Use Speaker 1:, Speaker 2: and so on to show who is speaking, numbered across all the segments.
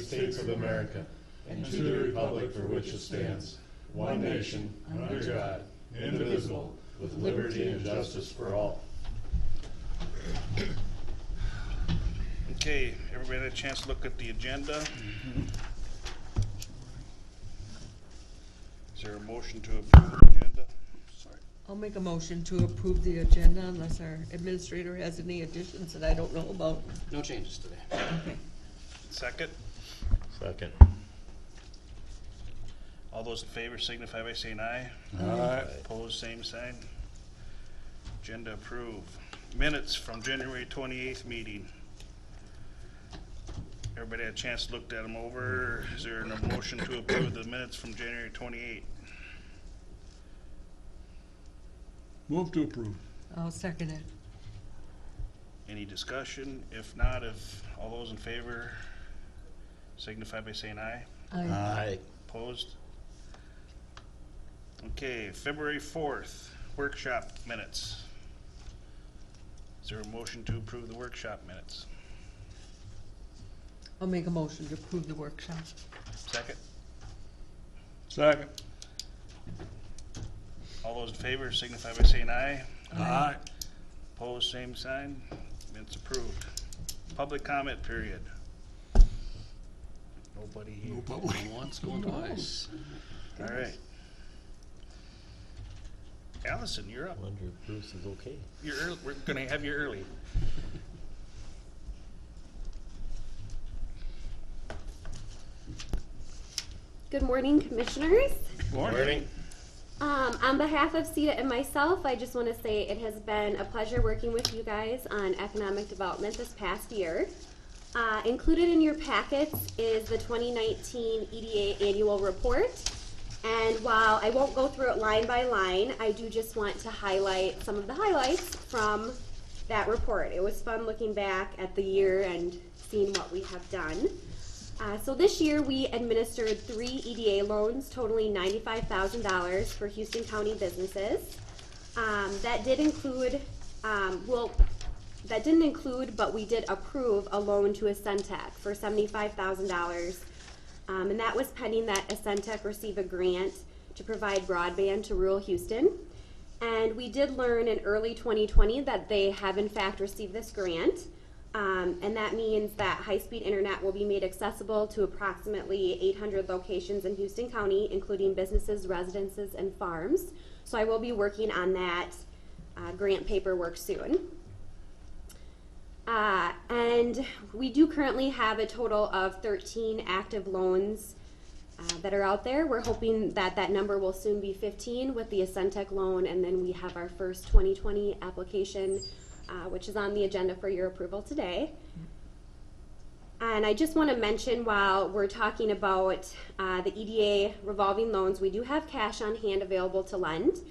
Speaker 1: States of America and to the republic for which it stands, one nation, under God, indivisible, with liberty and justice for all.
Speaker 2: Okay, everybody had a chance to look at the agenda. Is there a motion to approve the agenda? Sorry.
Speaker 3: I'll make a motion to approve the agenda unless our administrator has any additions that I don't know about.
Speaker 4: No changes today.
Speaker 3: Okay.
Speaker 2: Second.
Speaker 1: Second.
Speaker 2: All those in favor signify by saying aye.
Speaker 1: Aye.
Speaker 2: Opposed, same sign. Agenda approved. Minutes from January 28th meeting. Everybody had a chance to look at them over. Is there a motion to approve the minutes from January 28th?
Speaker 5: Move to approve.
Speaker 3: I'll second it.
Speaker 2: Any discussion? If not, if all those in favor signify by saying aye.
Speaker 1: Aye.
Speaker 2: Opposed? Okay, February 4th, workshop minutes. Is there a motion to approve the workshop minutes?
Speaker 3: I'll make a motion to approve the workshop.
Speaker 2: Second.
Speaker 5: Second.
Speaker 2: All those in favor signify by saying aye.
Speaker 5: Aye.
Speaker 2: Opposed, same sign. Minutes approved. Public comment period. Nobody here.
Speaker 5: No public.
Speaker 4: Once, going twice.
Speaker 2: All right. Allison, you're up.
Speaker 1: Wonder if Bruce is okay.
Speaker 2: You're early. We're gonna have you early.
Speaker 6: Good morning, commissioners.
Speaker 2: Morning.
Speaker 6: On behalf of CETA and myself, I just want to say it has been a pleasure working with you guys on economic development this past year. Included in your packets is the 2019 EDA annual report. And while I won't go through it line by line, I do just want to highlight some of the highlights from that report. It was fun looking back at the year and seeing what we have done. So this year we administered 3 EDA loans totaling $95,000 for Houston County businesses. That didn't include, but we did approve a loan to Ascentech for $75,000. And that was pending that Ascentech receive a grant to provide broadband to rural Houston. And we did learn in early 2020 that they have in fact received this grant. And that means that high-speed internet will be made accessible to approximately 800 locations in Houston County, including businesses, residences, and farms. So I will be working on that grant paperwork soon. And we do currently have a total of 13 active loans that are out there. We're hoping that that number will soon be 15 with the Ascentech loan, and then we have our first 2020 application, which is on the agenda for your approval today. And I just want to mention, while we're talking about the EDA revolving loans, we do have cash on hand available to lend.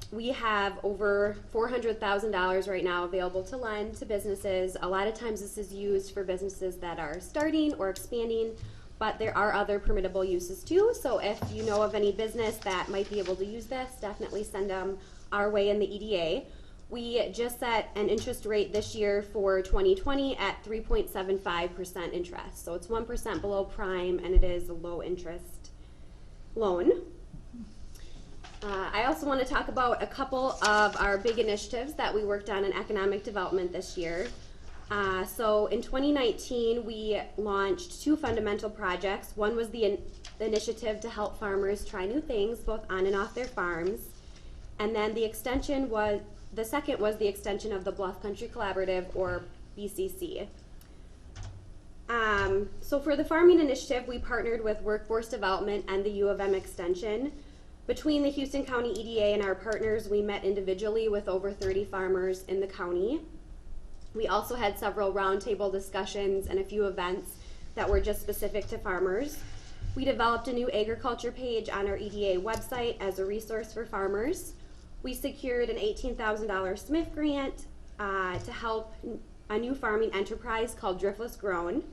Speaker 6: We have over $400,000 right now available to lend to businesses. A lot of times this is used for businesses that are starting or expanding, but there are other permittable uses too. So if you know of any business that might be able to use this, definitely send them our way in the EDA. We just set an interest rate this year for 2020 at 3.75% interest. So it's 1% below prime, and it is a low interest loan. I also want to talk about a couple of our big initiatives that we worked on in economic development this year. So in 2019, we launched 2 fundamental projects. One was the initiative to help farmers try new things, both on and off their farms. And then the second was the extension of the Bluff Country Collaborative, or BCC. So for the farming initiative, we partnered with Workforce Development and the U of M Extension. Between the Houston County EDA and our partners, we met individually with over 30 farmers in the county. We also had several roundtable discussions and a few events that were just specific to farmers. We developed a new agriculture page on our EDA website as a resource for farmers. We secured an $18,000 SMIF grant to help a new farming enterprise called Driftless Grown.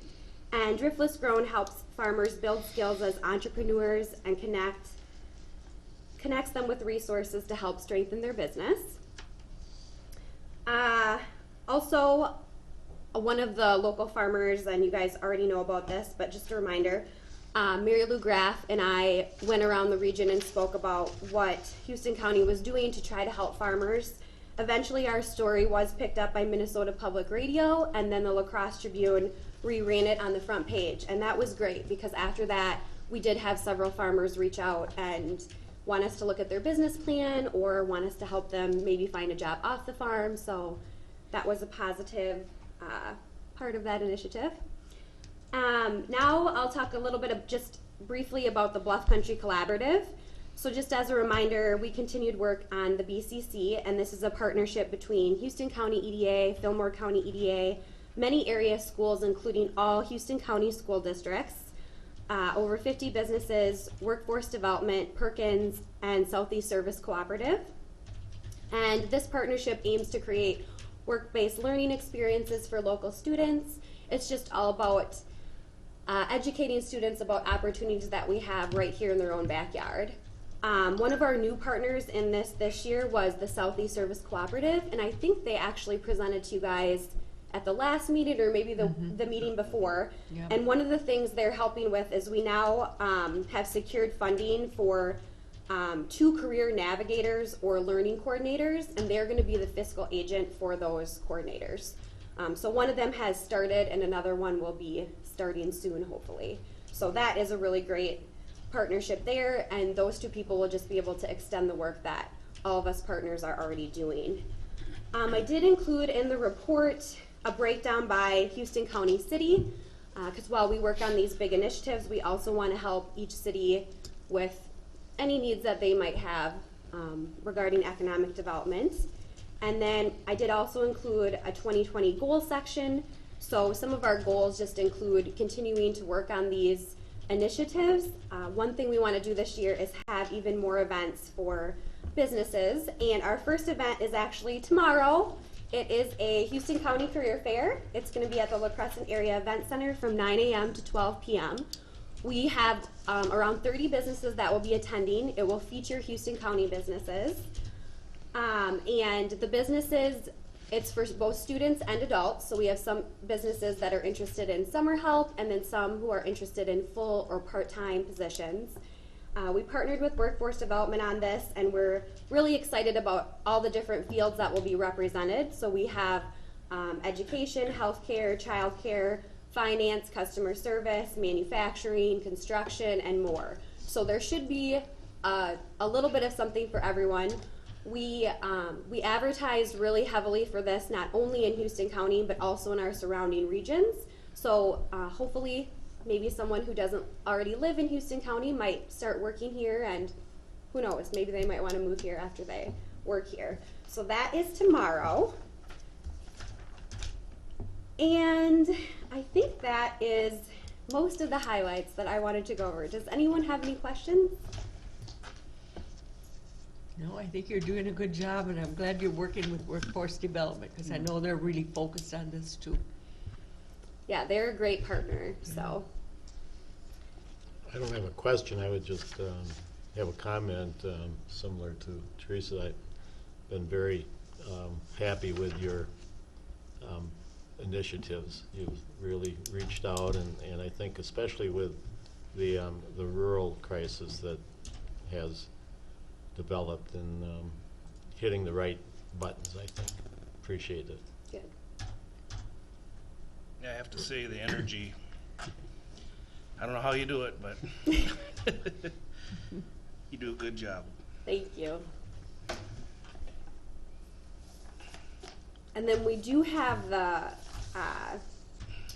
Speaker 6: And Driftless Grown helps farmers build skills as entrepreneurs and connects them with resources to help strengthen their business. Also, one of the local farmers, and you guys already know about this, but just a reminder, Mary Lou Graff and I went around the region and spoke about what Houston County was doing to try to help farmers. Eventually, our story was picked up by Minnesota Public Radio, and then the La Crosse Tribune reran it on the front page. And that was great, because after that, we did have several farmers reach out and want us to look at their business plan or want us to help them maybe find a job off the farm. So that was a positive part of that initiative. Now I'll talk a little bit of just briefly about the Bluff Country Collaborative. So just as a reminder, we continued work on the BCC, and this is a partnership between Houston County EDA, Fillmore County EDA, many area schools, including all Houston County school districts, over 50 businesses, Workforce Development, Perkins, and Southeast Service Cooperative. And this partnership aims to create work-based learning experiences for local students. It's just all about educating students about opportunities that we have right here in their own backyard. One of our new partners in this year was the Southeast Service Cooperative, and I think they actually presented to you guys at the last meeting or maybe the meeting before.
Speaker 3: Yep.
Speaker 6: And one of the things they're helping with is we now have secured funding for 2 career navigators or learning coordinators, and they're going to be the fiscal agent for those coordinators. So one of them has started, and another one will be starting soon, hopefully. So that is a really great partnership there, and those 2 people will just be able to extend the work that all of us partners are already doing. I did include in the report a breakdown by Houston County City, because while we work on these big initiatives, we also want to help each city with any needs that they might have regarding economic development. And then I did also include a 2020 goal section. So some of our goals just include continuing to work on these initiatives. One thing we want to do this year is have even more events for businesses. And our first event is actually tomorrow. It is a Houston County Career Fair. It's going to be at the La Crescent Area Event Center from 9 a.m. to 12 p.m. We have around 30 businesses that will be attending. It will feature Houston County businesses. And the businesses, it's for both students and adults. So we have some businesses that are interested in summer help, and then some who are interested in full or part-time positions. We partnered with Workforce Development on this, and we're really excited about all the different fields that will be represented. So we have education, healthcare, childcare, finance, customer service, manufacturing, construction, and more. So there should be a little bit of something for everyone. We advertised really heavily for this, not only in Houston County, but also in our surrounding regions. So hopefully, maybe someone who doesn't already live in Houston County might start working here, and who knows, maybe they might want to move here after they work here. So that is tomorrow. And I think that is most of the highlights that I wanted to go over. Does anyone have any questions?
Speaker 3: No, I think you're doing a good job, and I'm glad you're working with Workforce Development, because I know they're really focused on this too.
Speaker 6: Yeah, they're a great partner, so.
Speaker 1: I don't have a question, I would just have a comment similar to Teresa. I've been very happy with your initiatives. You've really reached out, and I think especially with the rural crisis that has developed, and hitting the right buttons, I think. Appreciate it.
Speaker 6: Good.
Speaker 2: Yeah, I have to say, the energy, I don't know how you do it, but you do a good job.
Speaker 6: Thank you. And then we do have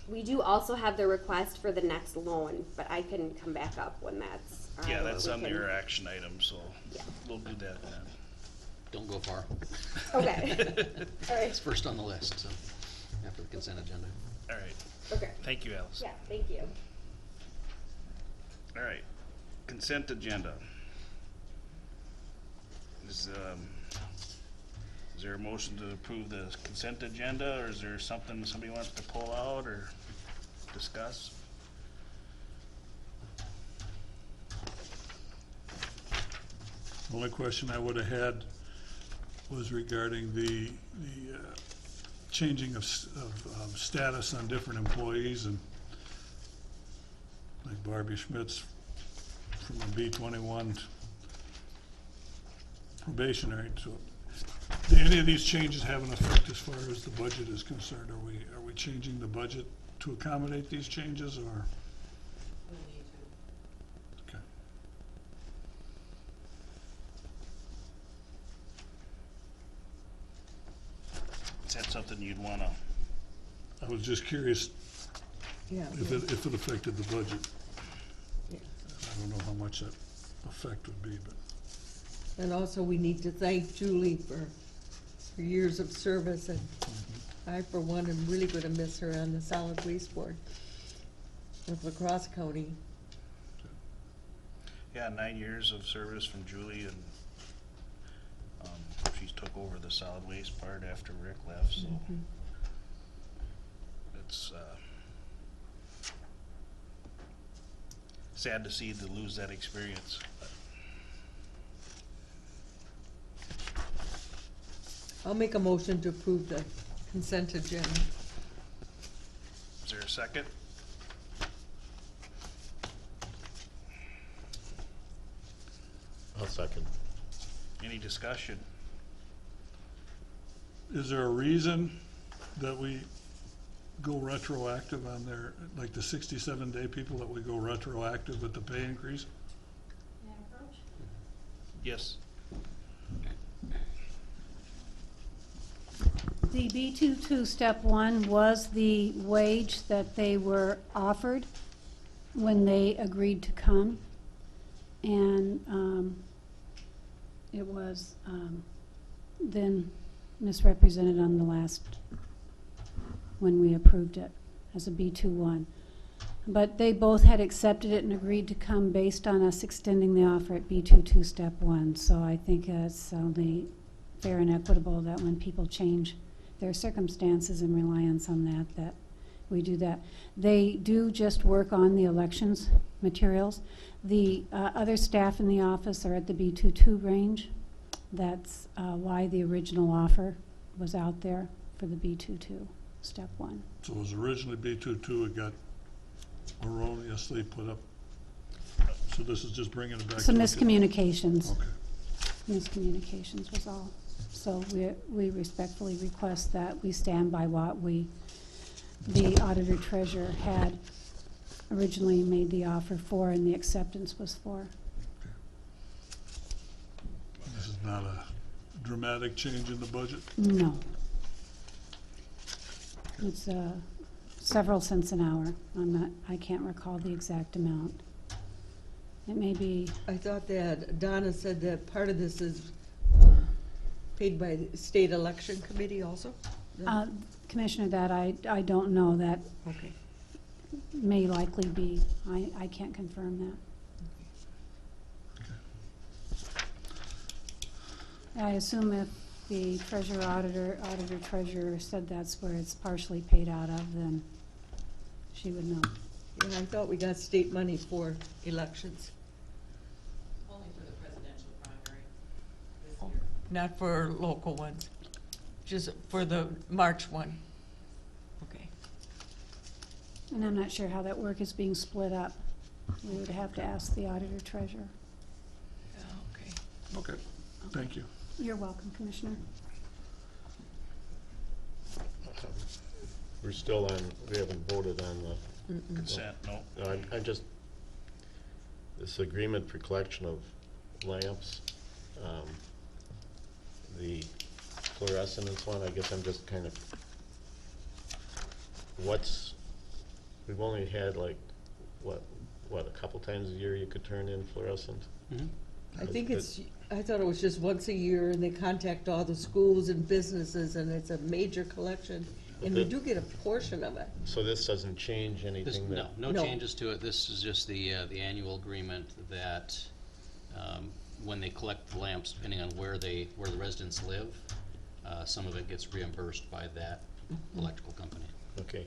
Speaker 6: we do also have the request for the next loan, but I can come back up when that's.
Speaker 2: Yeah, that's
Speaker 6: we
Speaker 2: on
Speaker 6: can-
Speaker 2: your action item, so
Speaker 6: Yeah.
Speaker 2: we'll do that then.
Speaker 4: Don't go far.
Speaker 6: Okay. All right.
Speaker 4: It's first on the list, so after the consent agenda.
Speaker 2: All right,
Speaker 6: Okay.
Speaker 2: thank you, Alice.
Speaker 6: Yeah, thank you.
Speaker 2: All right, consent agenda. Is there a motion to approve the consent agenda, or is there something somebody wants to pull out or discuss?
Speaker 5: The only question I would have had was regarding the changing of status on different employees, and like Barbie Schmitz from a B-21 probationary. So, do any of these changes have an effect as far as the budget is concerned? Are we changing the budget to accommodate these changes, or? Okay.
Speaker 2: Is that something you'd wanna,
Speaker 5: I was just curious
Speaker 3: Yeah.
Speaker 5: if it affected the budget.
Speaker 3: Yeah.
Speaker 5: I don't know how much that effect would be, but.
Speaker 3: And also, we need to thank Julie for her years of service, and I, for one, am really gonna miss her on the solid waste board with La Crosse County.
Speaker 2: yeah, 9 years of service from Julie, and she's took over the solid waste part after Rick left, so it's sad to see to lose that experience. But
Speaker 3: I'll make a motion to approve the consent agenda.
Speaker 2: is there a second?
Speaker 1: I'll second.
Speaker 2: Any discussion?
Speaker 5: Is there a reason that we go retroactive on their, like the 67-day people, that we go retroactive with the pay increase?
Speaker 2: Yes.
Speaker 7: The B-22 step one was the wage that they were offered when they agreed to come. And it was then misrepresented on the last, when we approved it as a B-21. But they both had accepted it and agreed to come based on us extending the offer at B-22 step one. So I think it's only fair and equitable that when people change their circumstances and reliance on that, that we do that. They do just work on the elections materials. The other staff in the office are at the B-22 range. That's why the original offer was out there for the B-22 step one.
Speaker 5: So it was originally B-22, it got erroneously put up. So this is just bringing it back.
Speaker 7: Some
Speaker 5: to
Speaker 7: miscommunications.
Speaker 5: Okay.
Speaker 7: Miscommunications was all. So we respectfully request that we stand by what the auditor treasurer had originally made the offer for and the acceptance was for.
Speaker 5: This is not a dramatic change in the budget?
Speaker 7: No. It's several cents an hour. I can't recall the exact amount. It may be,
Speaker 3: I thought that Donna said that part of this is paid by the state election committee also? No?
Speaker 7: Commissioner, that I don't know. That
Speaker 3: Okay.
Speaker 7: may likely be. I can't confirm that. I assume if the treasurer, auditor treasurer said that's where it's partially paid out of, then she would know.
Speaker 3: Yeah, I thought we got state money for elections,
Speaker 8: Only for the presidential primary this year.
Speaker 3: not for local ones, just for the March one. Okay.
Speaker 7: And I'm not sure how that work is being split up. We would have to ask the auditor treasurer.
Speaker 3: Okay.
Speaker 5: Okay, thank you.
Speaker 7: You're welcome, Commissioner.
Speaker 1: We're still on, we haven't voted on the,
Speaker 2: Consent, no.
Speaker 1: I just, this agreement for collection of lamps, the fluorescence one, I guess I'm just kind of, we've only had like, what, a couple times a year you could turn in fluorescent?
Speaker 3: I think I thought it was just once a year, and they contact all the schools and businesses, and it's a major collection, and we do get a portion of it.
Speaker 1: So this doesn't change
Speaker 4: This,
Speaker 1: anything that?
Speaker 4: no
Speaker 3: No.
Speaker 4: changes to it. This is just the annual agreement that, when they collect the lamps, depending on where the residents live, some of it gets reimbursed by that electrical company.
Speaker 1: Okay.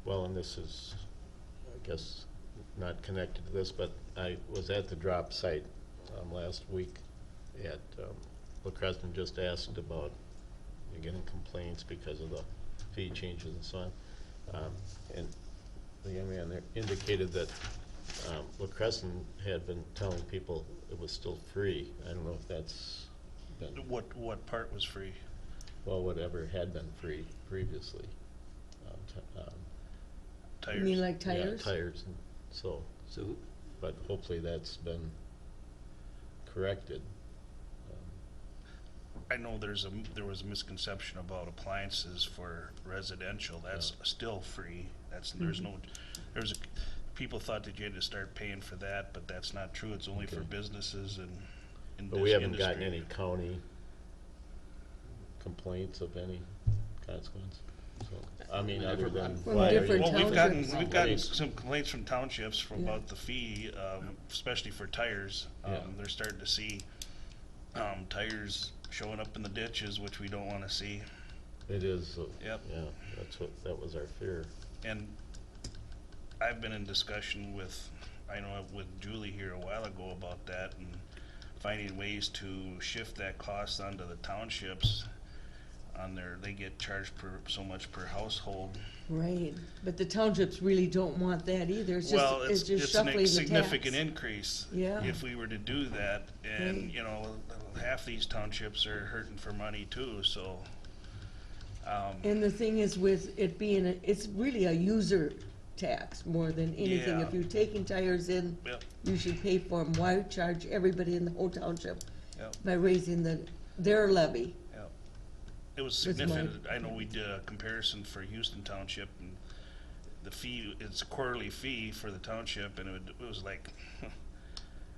Speaker 1: Well, and this is, I guess, not connected to this, but I was at the drop site last week at La Crescent, just asked about you're getting complaints because of the fee changes and so on. And the young man there indicated that La Crescent had been telling people it was still free. I don't know if that's been,
Speaker 2: What part was free?
Speaker 1: well, whatever had been free previously.
Speaker 3: You
Speaker 2: Tires?
Speaker 3: mean like
Speaker 1: Yeah,
Speaker 3: tires?
Speaker 1: tires, and so,
Speaker 4: So,
Speaker 1: but hopefully that's been corrected.
Speaker 2: I know there was a misconception about appliances for residential, that's still free, people thought that you had to start paying for that, but that's not true, it's only for
Speaker 1: Okay.
Speaker 2: businesses and in
Speaker 1: But we
Speaker 2: this
Speaker 1: haven't gotten
Speaker 2: industry.
Speaker 1: any county complaints of any consequence, so, I mean, other than.
Speaker 3: From
Speaker 1: why are you-
Speaker 3: different
Speaker 2: Well, we've
Speaker 3: townships.
Speaker 2: gotten some complaints from townships
Speaker 3: Yeah.
Speaker 2: about the fee, especially for tires.
Speaker 1: Yeah.
Speaker 2: They're starting to see, tires showing up in the ditches, which we don't wanna see.
Speaker 1: It is,
Speaker 2: Yep.
Speaker 1: yeah, that was our fear.
Speaker 2: And I've been in discussion with, I know with Julie here a while ago about that and finding ways to shift that cost onto the townships on they get charged so much per household.
Speaker 3: Right, but the townships really don't want that either, it's
Speaker 2: Well,
Speaker 3: just, it's just
Speaker 2: it's
Speaker 3: shuffling the
Speaker 2: a
Speaker 3: tax.
Speaker 2: significant increase.
Speaker 3: Yeah.
Speaker 2: If we were to do that, and,
Speaker 3: Right.
Speaker 2: you know, half these townships are hurting for money too, so,
Speaker 3: And the thing is with it being, it's really a user tax more than anything.
Speaker 2: Yeah.
Speaker 3: If you're taking tires in,
Speaker 2: yep,
Speaker 3: you should pay for them. Why charge everybody in the whole township
Speaker 2: yep,
Speaker 3: by raising their levy?
Speaker 2: yep. It was
Speaker 3: That's my-
Speaker 2: significant. I know we did a comparison for Houston Township, and the fee, it's a quarterly fee for the township, and it was like,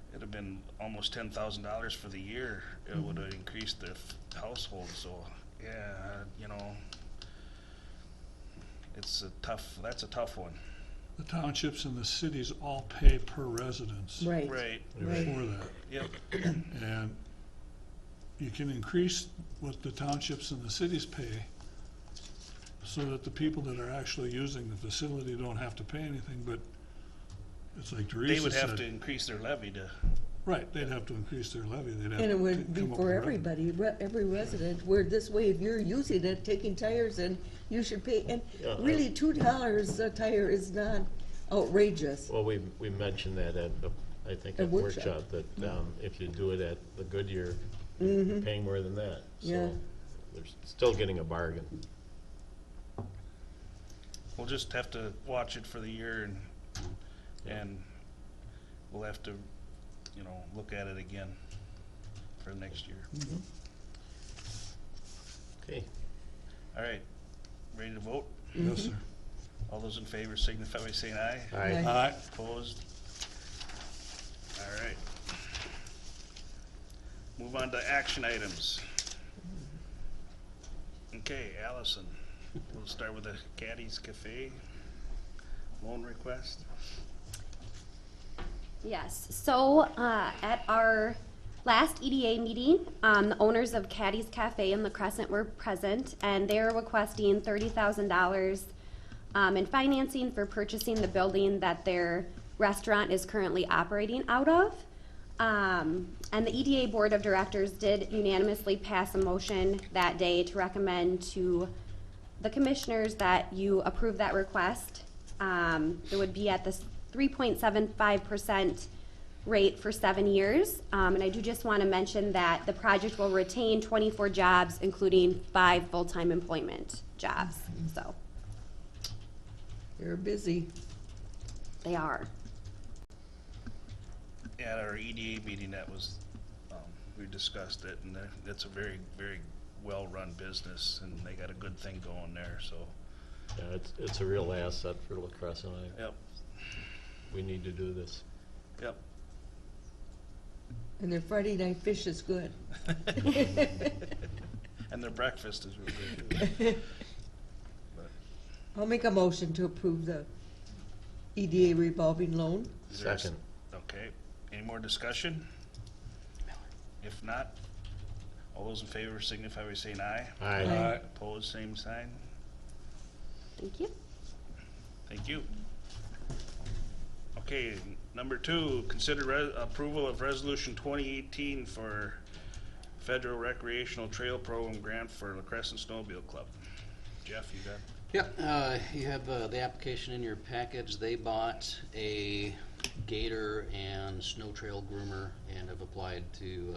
Speaker 2: it'd have been almost $10,000 for the year. It would have increased the household, so, yeah, you know, that's a tough one.
Speaker 5: The townships and the cities all pay per residence
Speaker 3: Right,
Speaker 2: Right,
Speaker 3: right.
Speaker 5: for that.
Speaker 2: yep,
Speaker 5: And you can increase what the townships and the cities pay so that the people that are actually using the facility don't have to pay anything, but it's like
Speaker 2: they
Speaker 5: Teresa
Speaker 2: would have to
Speaker 5: said.
Speaker 2: increase their levy to,
Speaker 5: Right, they'd have to increase their levy, they'd have
Speaker 3: And
Speaker 5: to
Speaker 3: it would be
Speaker 5: come up
Speaker 3: for
Speaker 5: with
Speaker 3: everybody, every resident, where this way, if you're using it, taking tires in, you should pay, and
Speaker 1: Yeah,
Speaker 3: really $2 a tire is not outrageous.
Speaker 1: Well, we mentioned that at, I think
Speaker 3: A
Speaker 1: at
Speaker 3: workshop.
Speaker 1: workshop, that, if you do it at the Goodyear,
Speaker 3: Mhm.
Speaker 1: paying more than that.
Speaker 3: Yeah.
Speaker 1: So they're still getting a bargain.
Speaker 2: we'll just have to watch it for the year and we'll have to, you know, look at it again for next year.
Speaker 1: Okay,
Speaker 2: All right, ready to vote?
Speaker 5: Yes, sir.
Speaker 2: All those in favor signify by saying aye.
Speaker 1: Aye.
Speaker 5: Aye.
Speaker 2: Opposed? All right. Move on to action items. Okay, Allison, we'll start with the Caddy's Cafe loan request.
Speaker 6: Yes, so at our last EDA meeting, the owners of Caddy's Cafe in La Crescent were present, and they were requesting $30,000 in financing for purchasing the building that their restaurant is currently operating out of. And the EDA Board of Directors did unanimously pass a motion that day to recommend to the commissioners that you approve that request. It would be at this 3.75% rate for 7 years. And I do just want to mention that the project will retain 24 jobs, including 5 full-time employment jobs. So
Speaker 3: You're busy.
Speaker 6: they are.
Speaker 2: At our EDA meeting, that was, we discussed it, and it's a very, very well-run business, and they got a good thing going there, so,
Speaker 1: yeah, it's a real asset for La Crescent.
Speaker 2: yep,
Speaker 1: We need to do this.
Speaker 2: yep.
Speaker 3: And their Friday night fish is good.
Speaker 2: And their breakfast is really good, too. But
Speaker 3: I'll make a motion to approve the EDA revolving loan.
Speaker 2: is there a s-
Speaker 1: Second.
Speaker 2: Okay, any more discussion? If not, all those in favor signify by saying aye.
Speaker 1: Aye.
Speaker 3: Aye.
Speaker 2: Opposed, same sign.
Speaker 6: Thank you.
Speaker 2: Thank you. Okay, number 2, consider approval of resolution 2018 for Federal Recreational Trail Program grant for La Crescent Snowmobile Club. Jeff, you got?
Speaker 4: Yep, you have the application in your package. They bought a gator and snow trail groomer and have applied to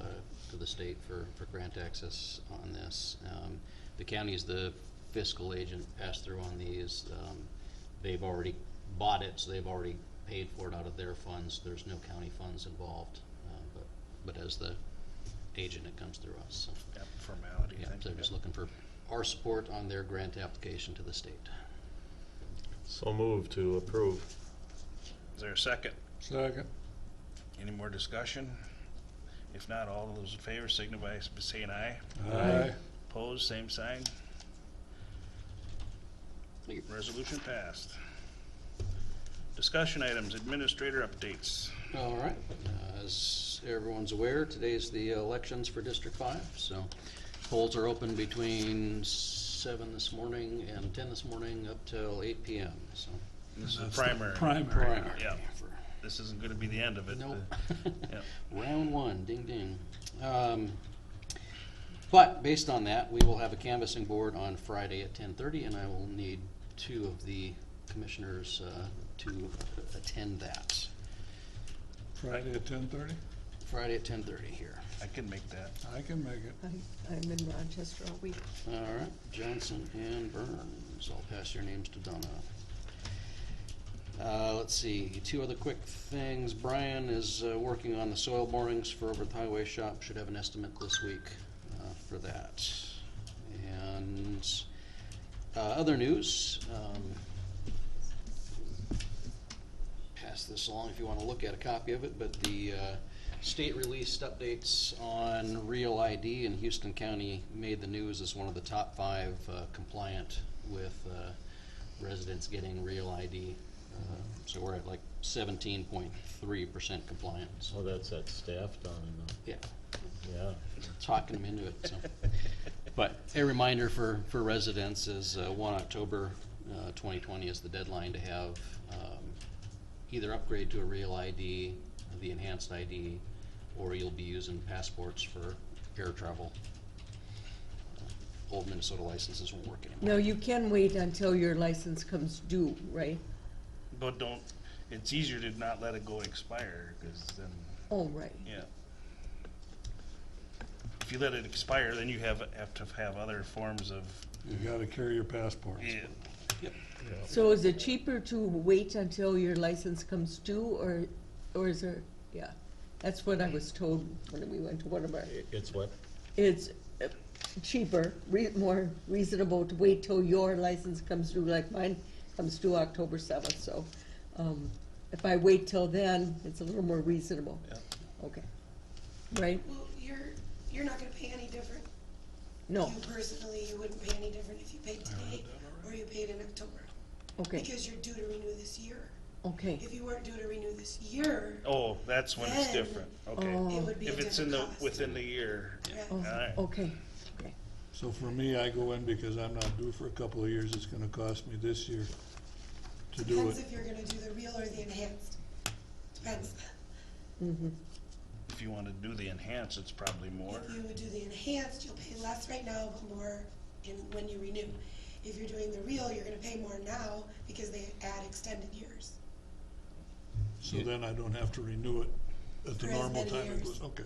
Speaker 4: the state for grant access on this. The county is the fiscal agent, passed through on these. They've already bought it, so they've already paid for it out of their funds. There's no county funds involved, but as the agent, it comes through us. So.
Speaker 2: Yep, formality.
Speaker 4: Yeah,
Speaker 2: thing.
Speaker 4: so they're just looking for our support on their grant application to the state.
Speaker 1: So move to approve.
Speaker 2: Is there a second?
Speaker 5: Second.
Speaker 2: Any more discussion? If not, all those in favor signify by saying aye.
Speaker 5: Aye.
Speaker 2: Opposed, same sign.
Speaker 4: Thank you.
Speaker 2: Resolution passed. Discussion items, administrator updates.
Speaker 4: All right, as everyone's aware, today's the elections for District 5, so polls are open between 7 this morning and 10 this morning up till 8 p.m., so.
Speaker 2: This is a
Speaker 5: That's the
Speaker 2: primary.
Speaker 5: primary.
Speaker 2: Yeah.
Speaker 4: for-
Speaker 2: This isn't gonna be the end of it.
Speaker 4: Nope.
Speaker 2: Yep.
Speaker 4: Round 1, ding ding. But based on that, we will have a canvassing board on Friday at 10:30, and I will need 2 of the commissioners to attend that.
Speaker 5: Friday at 10:30?
Speaker 4: Friday at 10:30 here.
Speaker 2: I can make that.
Speaker 5: I can make it.
Speaker 3: I'm in Rochester all week.
Speaker 4: All right, Johnson and Burns. I'll pass your names to Donna. Let's see, 2 other quick things. Brian is working on the soil borings for over at the highway shop. Should have an estimate this week for that. And other news. Pass this along if you want to look at a copy of it, but the state released updates on Real ID, and Houston County made the news as one of the top 5 compliant with residents getting Real ID. So we're at like 17.3% compliance.
Speaker 1: Oh, that's that staff down in
Speaker 4: Yeah,
Speaker 1: the, yeah.
Speaker 4: talking them into it, so. But a reminder for residents is 1 October 2020 is the deadline to have either upgrade to a Real ID, the enhanced ID, or you'll be using passports for air travel. Old Minnesota licenses won't work anymore.
Speaker 3: No, you can wait until your license comes due, right?
Speaker 2: But don't, it's easier to not let it go expire, because then,
Speaker 3: Oh, right.
Speaker 2: yeah. If you let it expire, then you have to have other forms of,
Speaker 5: You gotta carry your passport.
Speaker 2: yeah.
Speaker 3: So is it cheaper to wait until your license comes due, or is there, yeah, that's what I was told when we went to one of our,
Speaker 1: It's what?
Speaker 3: it's cheaper, more reasonable to wait till your license comes due, like mine comes due October 7th, so, if I wait till then, it's a little more reasonable.
Speaker 2: Yeah.
Speaker 3: Okay, right?
Speaker 9: Well, you're not gonna pay any different.
Speaker 3: No,
Speaker 9: You personally, you wouldn't pay any different if you paid today or you paid in October.
Speaker 3: okay,
Speaker 9: Because you're due to renew this year.
Speaker 3: okay,
Speaker 9: If you weren't due to renew this year,
Speaker 2: Oh, that's when it's
Speaker 9: Then-
Speaker 2: different, okay.
Speaker 3: Oh.
Speaker 9: it would be a
Speaker 2: If it's in
Speaker 9: different
Speaker 2: the,
Speaker 9: cost.
Speaker 2: within the year,
Speaker 9: Correct.
Speaker 3: oh,
Speaker 2: Alright.
Speaker 3: okay, okay,
Speaker 5: So for me, I go in because I'm not due for a couple of years. It's gonna cost me this year to do
Speaker 9: depends
Speaker 5: it.
Speaker 9: if you're gonna do the real or the enhanced. Depends.
Speaker 3: mm-hmm,
Speaker 2: if you wanna do the enhanced, it's probably more.
Speaker 9: If you would do the enhanced, you'll pay less right now, but more when you renew. If you're doing the real, you're gonna pay more now because they add extended years.
Speaker 5: So then I don't have to renew it at the
Speaker 9: For as
Speaker 5: normal
Speaker 9: many
Speaker 5: time it
Speaker 9: years.
Speaker 5: was, okay.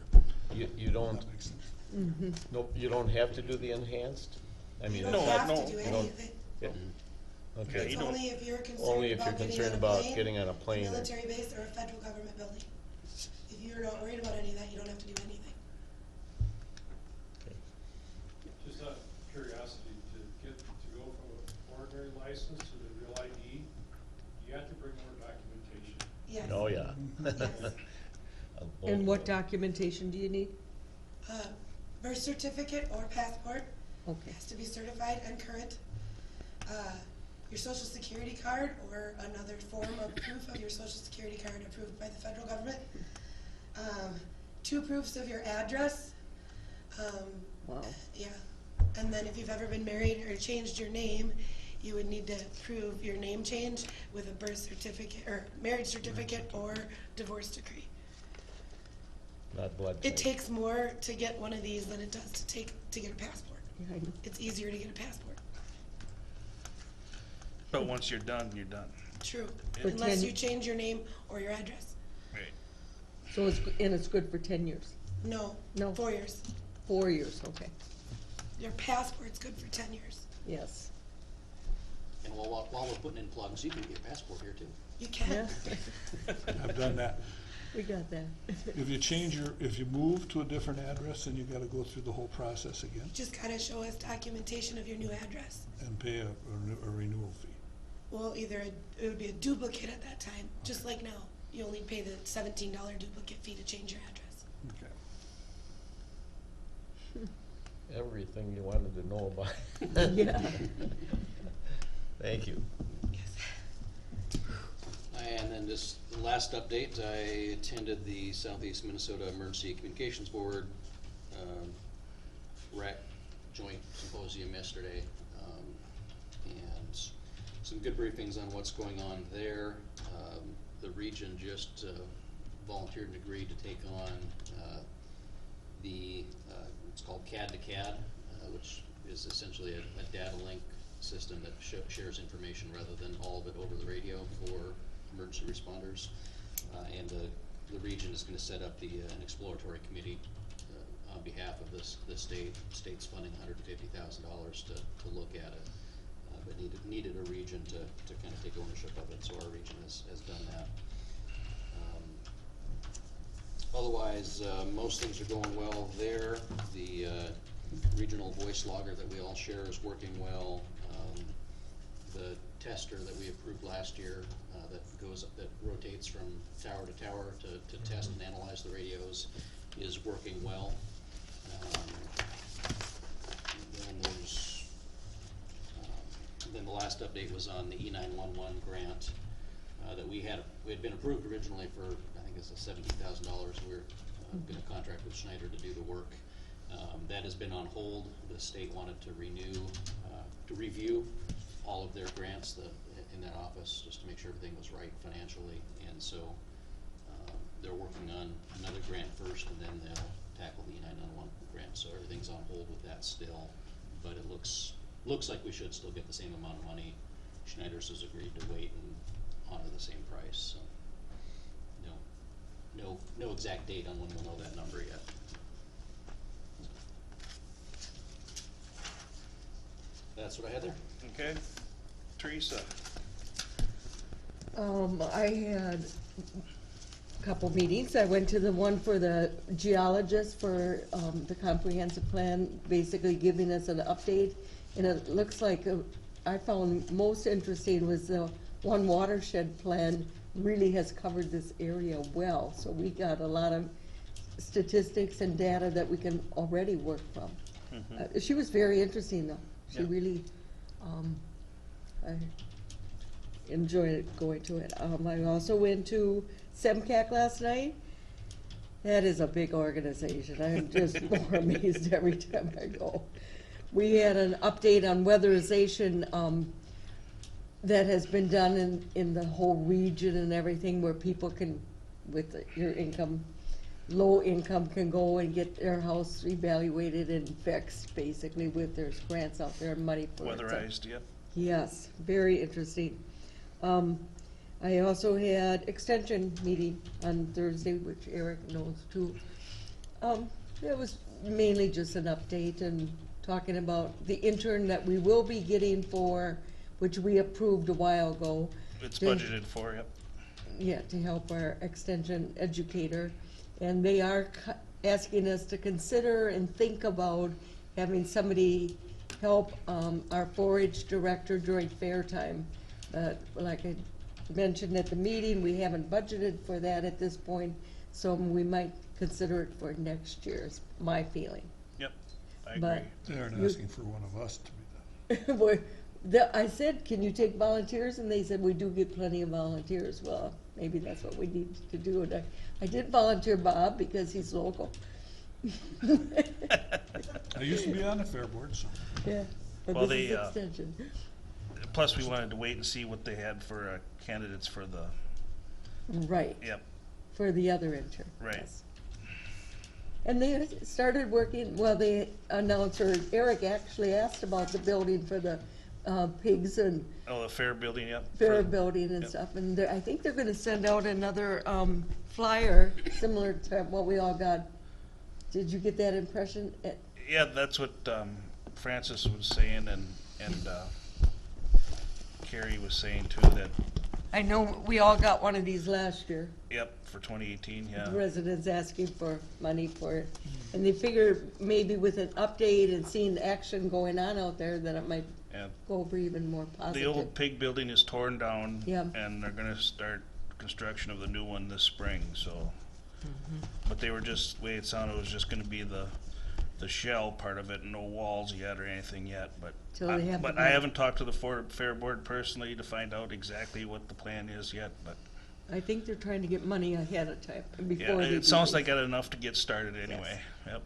Speaker 1: You don't,
Speaker 5: That makes sense.
Speaker 3: mm-hmm.
Speaker 1: no, you don't have to do the enhanced? I mean,
Speaker 9: You
Speaker 2: No,
Speaker 9: don't have
Speaker 2: no,
Speaker 9: to do
Speaker 2: you
Speaker 9: any
Speaker 1: don't-
Speaker 9: of it.
Speaker 1: yeah,
Speaker 2: Yeah,
Speaker 1: okay.
Speaker 9: It's
Speaker 2: you don't-
Speaker 9: only if you're
Speaker 1: Only
Speaker 9: concerned
Speaker 1: if you're
Speaker 9: about getting
Speaker 1: concerned
Speaker 9: on a
Speaker 1: about
Speaker 9: plane,
Speaker 1: getting on a plane or-
Speaker 9: military base, or a federal government building. If you're not worried about any of that, you don't have to do anything.
Speaker 10: Just out of curiosity, to go from an ordinary license to the real ID, you have to bring more documentation.
Speaker 9: Yes.
Speaker 1: Oh, yeah.
Speaker 9: Yes.
Speaker 3: And what documentation do you need?
Speaker 9: Birth certificate or passport
Speaker 3: Okay,
Speaker 9: has to be certified and current. Your social security card or another form of proof of your social security card approved by the federal government. 2 proofs of your address.
Speaker 3: wow,
Speaker 9: Yeah, and then if you've ever been married or changed your name, you would need to prove your name change with a birth certificate or marriage certificate or divorce decree.
Speaker 1: not blood
Speaker 9: It
Speaker 1: type.
Speaker 9: takes more to get one of these than it does to get a passport.
Speaker 3: Yeah, I know.
Speaker 9: It's easier to get a passport.
Speaker 2: But once you're done, you're done.
Speaker 9: True.
Speaker 3: For
Speaker 9: Unless
Speaker 3: 10
Speaker 9: you change your name or your address.
Speaker 2: Right.
Speaker 3: So it's good for 10 years,
Speaker 9: No.
Speaker 3: No.
Speaker 9: 4 years.
Speaker 3: 4 years, okay,
Speaker 9: Your passport's good for 10 years.
Speaker 3: yes.
Speaker 4: And while we're putting in plugs, you can get a passport here too.
Speaker 9: You can.
Speaker 3: Yeah,
Speaker 5: I've done that.
Speaker 3: we got that.
Speaker 5: If you move to a different address, then you gotta go through the whole process again
Speaker 9: Just gotta show us documentation of your new address.
Speaker 5: and pay a renewal fee.
Speaker 9: Well, it would be a duplicate at that time, just like now. You only pay the $17 duplicate fee to change your address.
Speaker 5: Okay.
Speaker 1: Everything you wanted to know about.
Speaker 3: Yeah.
Speaker 1: Thank you.
Speaker 4: And then just the last update, I attended the Southeast Minnesota Emergency Communications Board REC joint symposium yesterday, and some good briefings on what's going on there. The region just volunteered and agreed to take on it's called CAD to CAD, which is essentially a data link system that shares information rather than all of it over the radio for emergency responders. And the region is going to set up an exploratory committee on behalf of the state's funding $150,000 to look at it. But needed a region to kind of take ownership of it, so our region has done that. Otherwise, most things are going well there. The regional voice logger that we all share is working well. The tester that we approved last year that rotates from tower to tower to test and analyze the radios is working well. Then the last update was on the E911 grant that we had been approved originally for, I think it's $17,000. We're going to contract with Schneider to do the work. That has been on hold. The state wanted to review all of their grants in that office just to make sure everything was right financially, and so they're working on another grant first, and then they'll tackle the E911 grant. So everything's on hold with that still, but it looks like we should still get the same amount of money. Schneider's has agreed to wait and honor the same price. So no exact date on when we'll know that number yet. That's what I had there.
Speaker 2: Okay. Teresa?
Speaker 3: I had a couple meetings. I went to the one for the geologist for the comprehensive plan, basically giving us an update. And it looks like I found most interesting was the one watershed plan really has covered this area well. So we got a lot of statistics and data that we can already work from. She was very interesting though. She
Speaker 2: Yeah.
Speaker 3: really, I enjoyed going to it. I also went to SEMCAC last night. That is a big organization. I'm just more amazed every time I go. We had an update on weatherization that has been done in the whole region and everything, where people can, with your income, low income, can go and get their house evaluated and fixed, basically, with there's grants out there and money for it. So-
Speaker 2: Weatherized, yep.
Speaker 3: Yes, very interesting. I also had extension meeting on Thursday, which Eric knows too. It was mainly just an update and talking about the intern that we will be getting for, which we approved a while ago.
Speaker 2: It's
Speaker 3: to-
Speaker 2: budgeted for, yep.
Speaker 3: Yeah, to help our extension educator. And they are asking us to consider and think about having somebody help our 4-H director during fair time. Like I mentioned at the meeting, we haven't budgeted for that at this point, so we might consider it for next year, is my feeling.
Speaker 2: Yep, I
Speaker 3: But-
Speaker 2: agree.
Speaker 5: They aren't
Speaker 3: You-
Speaker 5: asking for one of us to be done.
Speaker 3: I said, can you take volunteers? And they said, we do get plenty of volunteers. Well, maybe that's what we need to do. And I did volunteer Bob because he's local.
Speaker 5: I used to be on the fair board, so.
Speaker 3: Yeah, but
Speaker 2: Well,
Speaker 3: this is
Speaker 2: they,
Speaker 3: extension.
Speaker 2: Plus, we wanted to wait and see what they had for candidates for the,
Speaker 3: Right,
Speaker 2: yep,
Speaker 3: for the other intern.
Speaker 2: Right.
Speaker 3: yes. And they started working, well, they announced, or Eric actually asked about the building for the pigs and
Speaker 2: Oh, the fair building, yep.
Speaker 3: fair
Speaker 2: For-
Speaker 3: building and
Speaker 2: yep.
Speaker 3: stuff. And I think they're gonna send out another flyer similar to what we all got. Did you get that impression?
Speaker 2: Yeah, that's what Francis was saying, and Carrie was saying too, that,
Speaker 3: I know we all got one of these last year.
Speaker 2: yep, for 2018, yeah.
Speaker 3: Residents asking for money for it. And they figure maybe with an update and seeing action going on out there, that it might
Speaker 2: And
Speaker 3: go over even more
Speaker 2: the
Speaker 3: positive.
Speaker 2: old pig building is torn down,
Speaker 3: Yeah.
Speaker 2: and they're gonna start construction of the new one this spring, so.
Speaker 3: Mm-hmm.
Speaker 2: But they were just, way it sounded, it was just gonna be the shell part of it, no walls yet or anything yet, but.
Speaker 3: Till they have the
Speaker 2: But I
Speaker 3: money.
Speaker 2: haven't talked to the fair board personally to find out exactly what the plan is yet, but.
Speaker 3: I think they're trying to get money ahead of time,
Speaker 2: Yeah,
Speaker 3: before they do
Speaker 2: it sounds
Speaker 3: these.
Speaker 2: like got enough to get started anyway, yep.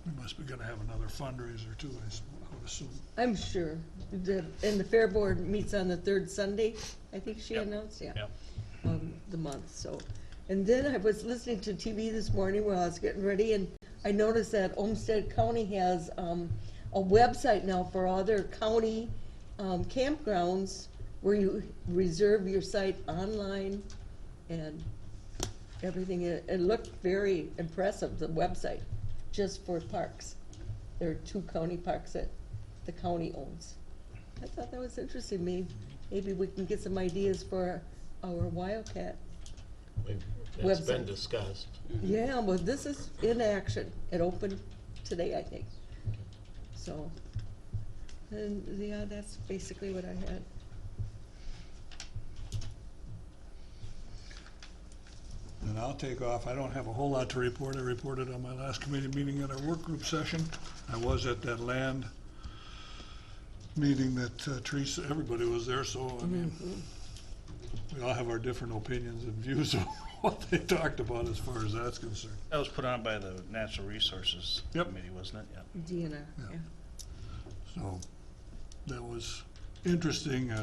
Speaker 5: We must be gonna have another fundraiser too, I would assume.
Speaker 3: I'm sure. And the Fair Board meets on the third Sunday, I think she
Speaker 2: Yep.
Speaker 3: announced, yeah.
Speaker 2: Yep.
Speaker 3: The month, so. And then I was listening to TV this morning while I was getting ready, and I noticed that Olmsted County has a website now for all their county campgrounds where you reserve your site online and everything. It looked very impressive, the website, just for parks. There are 2 county parks that the county owns. I thought that was interesting. Maybe we can get some ideas for our Wildcat.
Speaker 1: It's been
Speaker 3: Website.
Speaker 1: discussed.
Speaker 3: Yeah, well, this is in action. It opened today, I think. So, and yeah, that's basically what I had.
Speaker 5: And I'll take off. I don't have a whole lot to report. I reported on my last committee meeting at our work group session. I was at that land meeting that Teresa, everybody was there, so, I mean, we all have our different opinions and views of what they talked about as far as that's concerned.
Speaker 2: That was put on by the Natural Resources
Speaker 5: Yep.
Speaker 2: Committee, wasn't it? Yep.
Speaker 3: DNR,
Speaker 5: Yeah.
Speaker 3: yeah.
Speaker 5: So, that was interesting.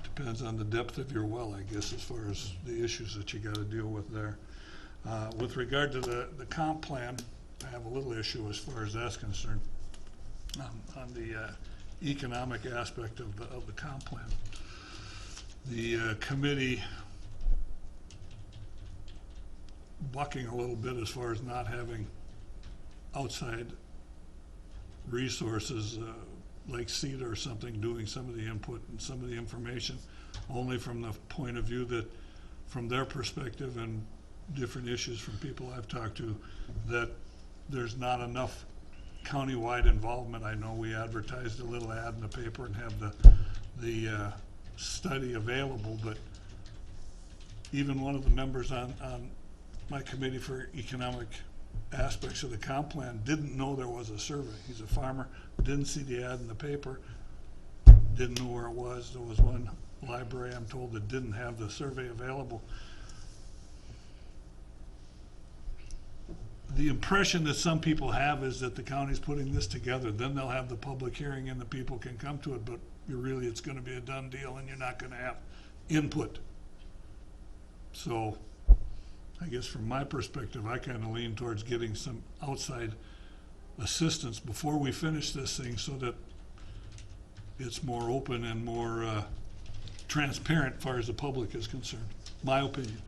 Speaker 5: Depends on the depth of your well, I guess, as far as the issues that you gotta deal with there. With regard to the comp plan, I have a little issue as far as that's concerned. On the economic aspect of the comp plan. The committee bucking a little bit as far as not having outside resources, like CETA or something, doing some of the input and some of the information, only from the point of view that, from their perspective and different issues from people I've talked to, that there's not enough countywide involvement. I know we advertised a little ad in the paper and have the study available, but even one of the members on my committee for economic aspects of the comp plan didn't know there was a survey. He's a farmer, didn't see the ad in the paper, didn't know where it was. There was one library, I'm told, that didn't have the survey available. The impression that some people have is that the county's putting this together, then they'll have the public hearing and the people can come to it, but really it's gonna be a done deal and you're not gonna have input. So, I guess from my perspective, I kinda lean towards getting some outside assistance before we finish this thing so that it's more open and more transparent as far as the public is concerned. My opinion.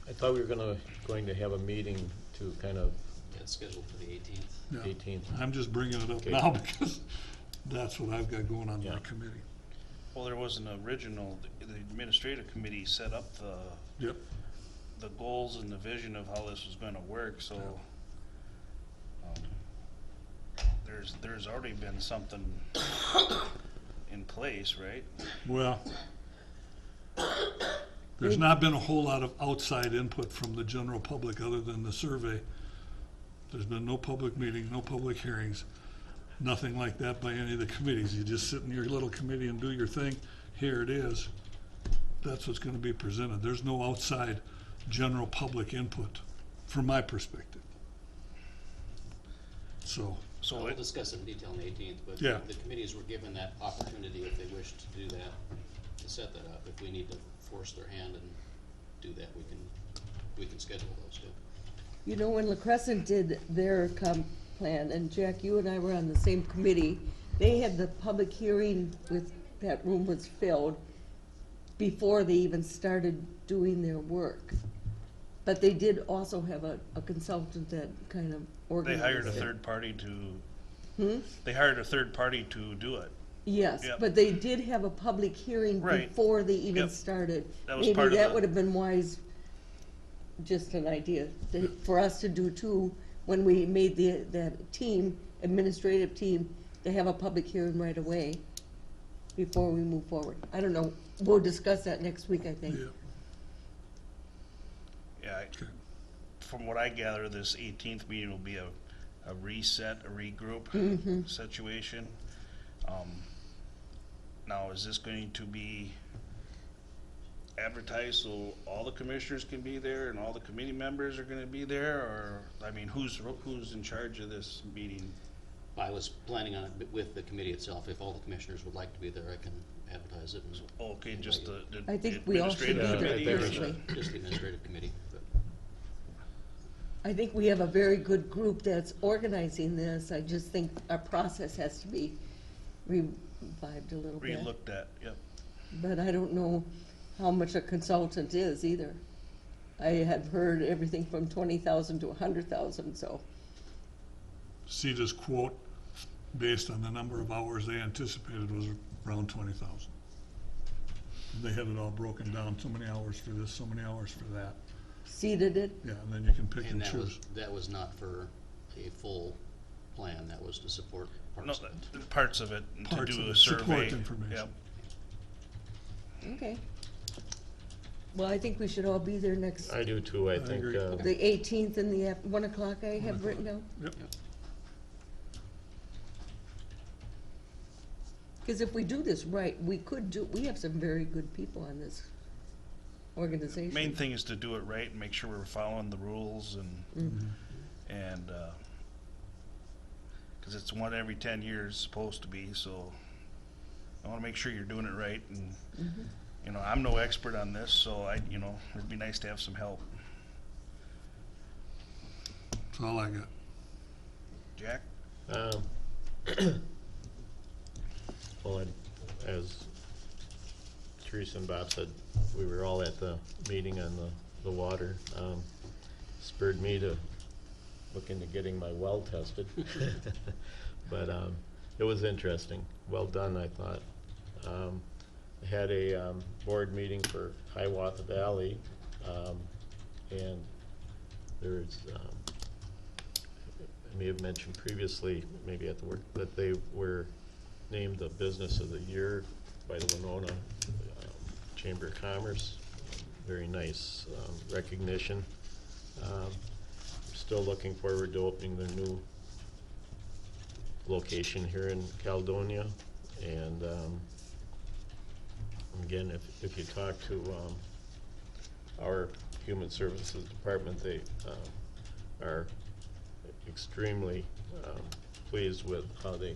Speaker 1: I thought we were going to have a meeting to kind of
Speaker 4: It's scheduled for the 18th.
Speaker 5: Yeah.
Speaker 1: 18th.
Speaker 5: I'm just bringing it up
Speaker 1: Okay.
Speaker 5: now because that's what I've got going on in my
Speaker 1: Yeah.
Speaker 5: committee.
Speaker 2: Well, there was an original, the administrative committee set up
Speaker 5: Yep.
Speaker 2: the goals and the vision of how this was gonna work, so there's already been something in place, right?
Speaker 5: Well, there's not been a whole lot of outside input from the general public other than the survey. There's been no public meeting, no public hearings, nothing like that by any of the committees. You just sit in your little committee and do your thing. Here it is. That's what's gonna be presented. There's no outside general public input, from my perspective. So,
Speaker 2: So
Speaker 4: We'll
Speaker 2: it,
Speaker 4: discuss it in detail on the 18th, but
Speaker 5: Yeah.
Speaker 4: the committees were given that opportunity if they wish to do that, to set that up. If we need to force their hand and do that, we can we can schedule those too.
Speaker 3: You know, when La Crescent did their comp plan, and Jack, you and I were on the same committee, they had the public hearing with, that room was filled before they even started doing their work. But they did also have a consultant that kind of
Speaker 2: They
Speaker 3: organized
Speaker 2: hired a
Speaker 3: it.
Speaker 2: third party to,
Speaker 3: Hmm?
Speaker 2: they hired a third party to do it.
Speaker 3: Yes,
Speaker 2: Yep.
Speaker 3: but they did have a public hearing
Speaker 2: Right.
Speaker 3: before they even
Speaker 2: Yep.
Speaker 3: started.
Speaker 2: That was part of
Speaker 3: Maybe that
Speaker 2: the-
Speaker 3: would have been wise, just an idea, for us to do too, when we made that team, administrative team, to have a public hearing right away before we move forward. I don't know, we'll discuss that next week, I think.
Speaker 5: Yeah.
Speaker 2: Yeah, from what I gather, this 18th meeting will be a reset, a regroup situation. Now, is this going to be advertised so all the commissioners can be there and all the committee members are gonna be there, or, I mean, who's in charge of this meeting?
Speaker 4: I was planning on it with the committee itself. If all the commissioners would like to be there, I can advertise it. And
Speaker 2: Okay, just the
Speaker 3: I think we all should be
Speaker 2: administrative
Speaker 3: there
Speaker 2: committee, or the-
Speaker 3: personally.
Speaker 4: Just the administrative committee. But
Speaker 3: I think we have a very good group that's organizing this. I just think our process has to be revived a little bit.
Speaker 2: Re-looked at, yep.
Speaker 3: But I don't know how much a consultant is either. I have heard everything from 20,000 to 100,000, so.
Speaker 5: CETA's quote, based on the number of hours they anticipated, was around 20,000. They had it all broken down, so many hours for this, so many hours for that.
Speaker 3: Seeded it.
Speaker 5: Yeah, and then you can pick
Speaker 4: and
Speaker 5: and choose.
Speaker 4: that was not for a full plan. That was to support
Speaker 2: No,
Speaker 4: parts of it.
Speaker 2: parts of it, and to
Speaker 5: Parts
Speaker 2: do
Speaker 5: of
Speaker 2: a
Speaker 5: it,
Speaker 2: survey.
Speaker 5: support information.
Speaker 2: Yep.
Speaker 3: Okay. Well, I think we should all be there next,
Speaker 1: I do too, I think,
Speaker 5: agree.
Speaker 3: the 18th in the 1 o'clock I have written down.
Speaker 5: Yep.
Speaker 3: Because if we do this right, we have some very good people on this organization.
Speaker 2: Main thing is to do it right and make sure we're following the rules and, cause it's one every 10 years supposed to be, so I wanna make sure you're doing it right and, you know, I'm no expert on this, so it'd be nice to have some help.
Speaker 5: That's all I got.
Speaker 2: Jack?
Speaker 1: Well, as Teresa and Bob said, we were all at the meeting on the water. Spurred me to look into getting my well tested. But it was interesting. Well done, I thought. I had a board meeting for Hiawatha Valley, and there's, I may have mentioned previously, maybe at the work, that they were named the Business of the Year by the Winona Chamber of Commerce. Very nice recognition. Still looking forward to opening their new location here in Caledonia. And again, if you talk to our Human Services Department, they are extremely pleased with how they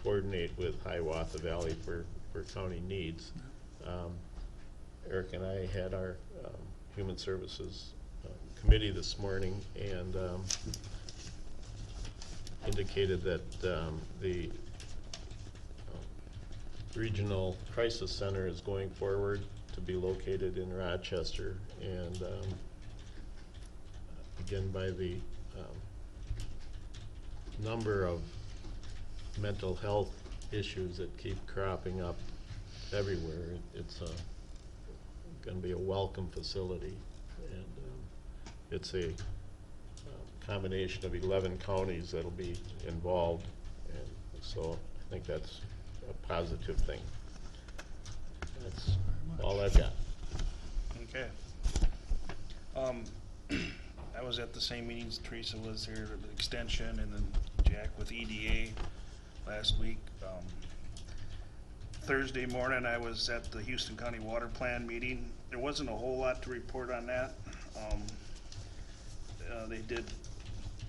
Speaker 1: coordinate with Hiawatha Valley for county needs. Eric and I had our Human Services Committee this morning and indicated that the Regional Crisis Center is going forward to be located in Rochester, and again, by the number of mental health issues that keep cropping up everywhere, it's going to be a welcome facility, and it's a combination of 11 counties that'll be involved, and so I think that's a positive thing. That's all I've got.
Speaker 2: Okay. I was at the same meetings Teresa was here, the extension, and then Jack with EDA last week. Thursday morning, I was at the Houston County Water Plan meeting. There wasn't a whole lot to report on that. They did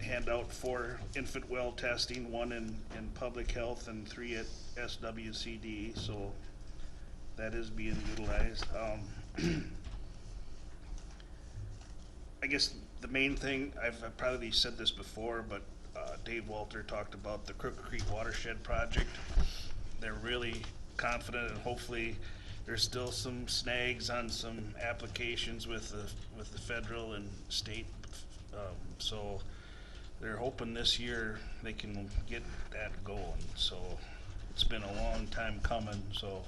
Speaker 2: hand out 4 infant well testing, 1 in public health and 3 at SWCD, so that is being utilized. I guess the main thing, I've probably said this before, but Dave Walter talked about the Crooked Creek Watershed Project. They're really confident, and hopefully there's still some snags on some applications with the federal and state. So they're hoping this year they can get that going. So it's been a long time coming, so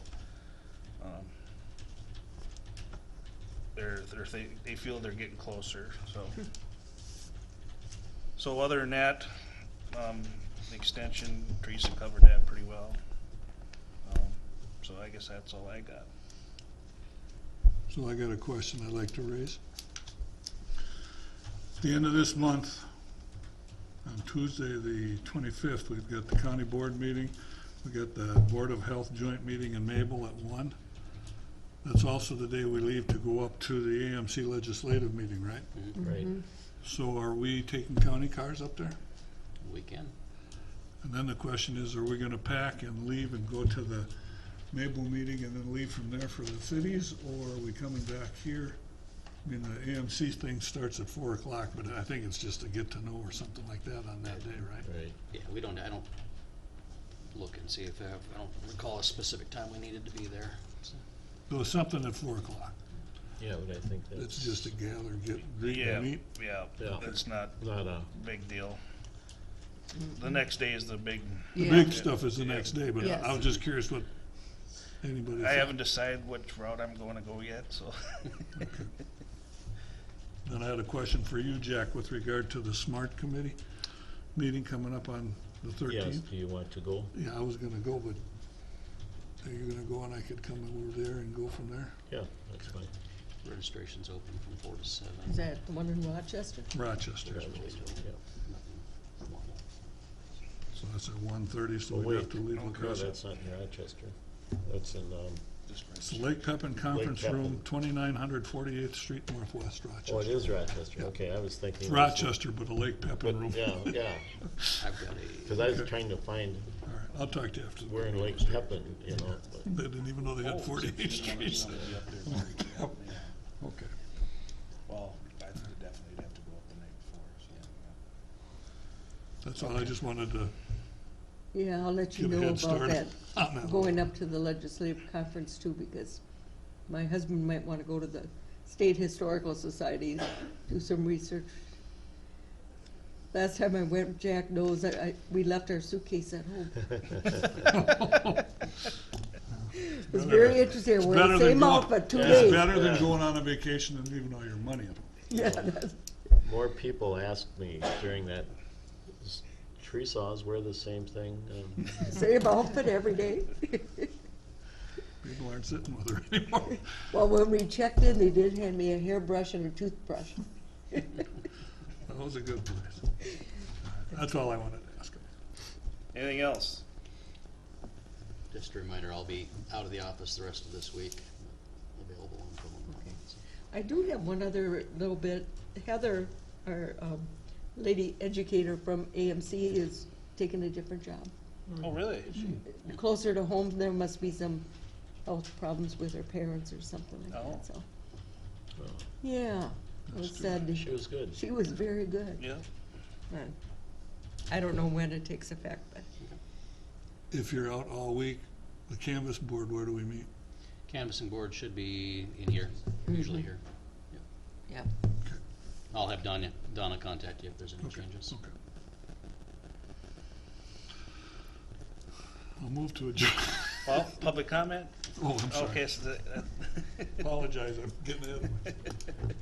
Speaker 2: they feel they're getting closer, so. So other than that, the extension, Teresa covered that pretty well. So I guess that's all I got.
Speaker 5: So I got a question I'd like to raise. At the end of this month, on Tuesday, the 25th, we've got the county board meeting. We got the Board of Health joint meeting in Mabel at 1. That's also the day we leave to go up to the AMC legislative meeting, right?
Speaker 1: Right.
Speaker 5: So are we taking county cars up there?
Speaker 4: We can.
Speaker 5: And then the question is, are we gonna pack and leave and go to the Mabel meeting and then leave from there for the cities, or are we coming back here? I mean, the AMC thing starts at 4 o'clock, but I think it's just a get to know or something like that on that day, right?
Speaker 1: Right.
Speaker 4: Yeah, I don't look and see if I don't recall a specific time we needed to be there. So,
Speaker 5: There was something at 4 o'clock.
Speaker 1: Yeah, but I think that's.
Speaker 5: It's just a gather, get, greet
Speaker 2: Yeah,
Speaker 5: and meet.
Speaker 2: yeah,
Speaker 1: Yeah.
Speaker 2: that's not
Speaker 1: Not a,
Speaker 2: a big deal. The next day is the big.
Speaker 5: The
Speaker 3: Yeah.
Speaker 5: big stuff is the
Speaker 2: Yeah.
Speaker 5: next day, but
Speaker 3: Yes.
Speaker 5: I was just curious what anybody
Speaker 2: I
Speaker 5: thought.
Speaker 2: haven't decided which route I'm gonna go yet, so.
Speaker 5: Then I had a question for you, Jack, with regard to the SMART committee meeting coming up on the 13th.
Speaker 1: yes, do you want to go?
Speaker 5: Yeah, I was gonna go, but are you gonna go and I could come over there and go from there?
Speaker 1: Yeah, that's fine.
Speaker 4: registration's open from 4 to 7.
Speaker 3: Is that the one in Rochester?
Speaker 5: Rochester.
Speaker 1: Yeah.
Speaker 4: Nothing formal.
Speaker 5: So that's at 1:30, so
Speaker 1: Oh,
Speaker 5: we'd
Speaker 1: wait,
Speaker 5: have to leave
Speaker 2: okay.
Speaker 1: No,
Speaker 5: across.
Speaker 1: that's not in Rochester. That's in,
Speaker 5: It's Lake Pepin Conference
Speaker 1: Pepin.
Speaker 5: Room, 2900 48th Street Northwest, Rochester.
Speaker 1: oh, it is Rochester, okay, I was thinking. it was-
Speaker 5: Rochester, but a Lake
Speaker 1: But,
Speaker 5: Pepin room.
Speaker 1: yeah, yeah,
Speaker 4: I've got
Speaker 1: because I was trying to find
Speaker 5: All right, I'll talk to you after. the
Speaker 1: where in
Speaker 5: meeting.
Speaker 1: Lake Pepin, you know, but.
Speaker 5: They didn't even know they had 48 streets.
Speaker 2: Well,
Speaker 5: Okay.
Speaker 2: I think definitely have to go up the night before, so.
Speaker 5: That's all, I just wanted to
Speaker 3: Yeah, I'll let you
Speaker 5: give a
Speaker 3: know
Speaker 5: head
Speaker 3: about
Speaker 5: start
Speaker 3: that,
Speaker 5: on that.
Speaker 3: going up to the legislative conference too, because my husband might wanna go to the State Historical Society, do some research. Last time I went, Jack knows that we left our suitcase at home. It was very interesting,
Speaker 5: It's
Speaker 3: we're
Speaker 5: better
Speaker 3: in the
Speaker 5: than
Speaker 3: same
Speaker 5: going-
Speaker 3: outfit 2
Speaker 1: Yeah.
Speaker 3: days.
Speaker 5: It's better than
Speaker 1: Yeah.
Speaker 5: going on a vacation and leaving all your money at home.
Speaker 3: Yeah, that's,
Speaker 1: More people ask me during that, tree saws wear the same thing?
Speaker 3: same outfit every day.
Speaker 5: People aren't sitting with her anymore.
Speaker 3: Well, when we checked in, they did hand me a hairbrush and a toothbrush.
Speaker 5: That was a good place. That's all I wanted to ask.
Speaker 2: Anything else?
Speaker 4: Just a reminder, I'll be out of the office the rest of this week, but available on phone.
Speaker 3: Okay.
Speaker 4: So,
Speaker 3: I do have one other little bit. Heather, our lady educator from AMC, is taking a different job.
Speaker 2: Oh, really?
Speaker 3: Closer to home, there must be some health problems with her parents or something like
Speaker 2: Oh.
Speaker 3: that, so.
Speaker 1: Oh,
Speaker 3: Yeah, it was sad to.
Speaker 1: she was good.
Speaker 3: She was very good.
Speaker 2: Yeah.
Speaker 3: And I don't know when it takes effect, but
Speaker 5: If you're out all week, the canvas board, where do we meet?
Speaker 4: Canvassing board should be in here, usually here.
Speaker 3: yeah.
Speaker 5: Okay.
Speaker 4: I'll have Donna contact you if there's any
Speaker 5: Okay.
Speaker 4: changes.
Speaker 5: Okay. I'll move to adjourn.
Speaker 2: Well, public comment?
Speaker 5: Oh, I'm
Speaker 2: Okay,
Speaker 5: sorry.
Speaker 2: so
Speaker 5: Apologize, I'm getting ahead of myself.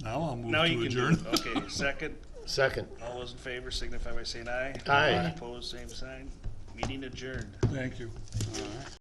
Speaker 5: Now I'll move
Speaker 2: now you
Speaker 5: to
Speaker 2: can do
Speaker 5: adjourn.
Speaker 2: it. Okay, second.
Speaker 1: Second.
Speaker 2: All those in favor signify by saying aye.
Speaker 1: Aye.
Speaker 2: Opposed, same sign. Meeting adjourned.
Speaker 5: Thank you.
Speaker 4: All right.